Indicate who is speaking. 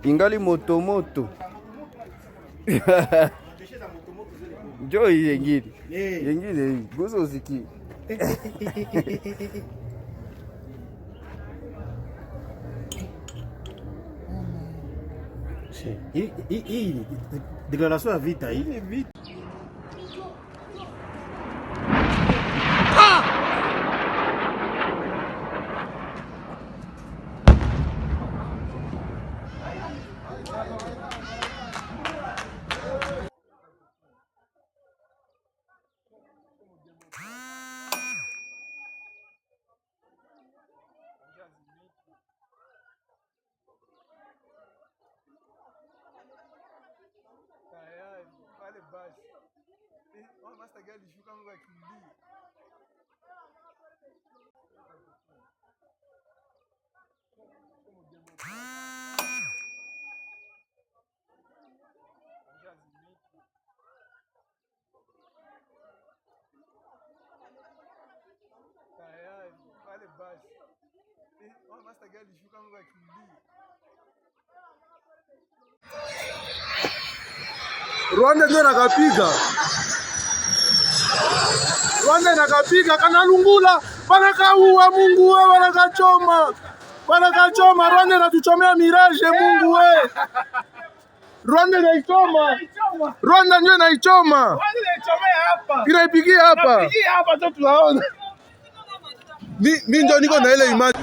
Speaker 1: Ingali moto. Njoo yengine. Yengine gusa usiki.
Speaker 2: Hii declaration ya vita hii.
Speaker 3: Vale basi. Basta gari shuka Mungu akimbie. Vale basi. Basta gari shuka Mungu akimbie.
Speaker 4: Rwanda ndio nakapiga. Rwanda inakapiga kanalungula, wanakaua Mungu we, wanakachoma. Wanakachoma, Rwanda inatuchomea Mirage Mungu we. Rwanda inaichoma. Rwanda ndio inaichoma.
Speaker 3: Rwanda inaichomea hapa.
Speaker 4: Inaipigia hapa.
Speaker 3: Inaipigia hapa tu tunaona.
Speaker 4: Mimi ndio niko na ile imani.